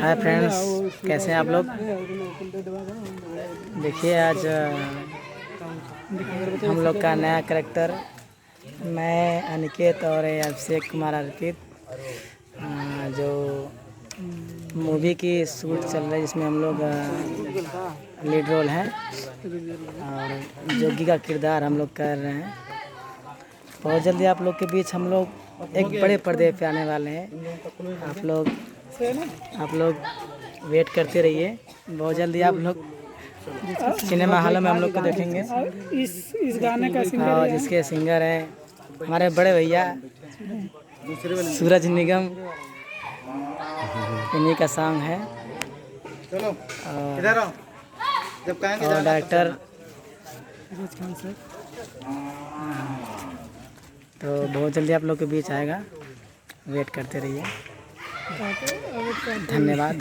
Hi friends, कैसे हैं आप लोग। देखिए आज हम लोग का नया करेक्टर, मैं अनिकेत और अभिषेक कुमार अर्पित, जो मूवी की शूट चल रही है जिसमें हम लोग लीड रोल हैं और जोगी का किरदार हम लोग कर रहे हैं। बहुत जल्दी आप लोग के बीच हम लोग एक बड़े पर्दे पे आने वाले हैं। आप लोग वेट करते रहिए। बहुत जल्दी आप लोग सिनेमा हॉलों में हम लोग को देखेंगे। इस गाने का और जिसके सिंगर हैं हमारे बड़े भैया सूरज निगम, इन्हीं का सॉन्ग है। और डायरेक्टर तो बहुत जल्दी आप लोग के बीच आएगा, वेट करते रहिए। धन्यवाद।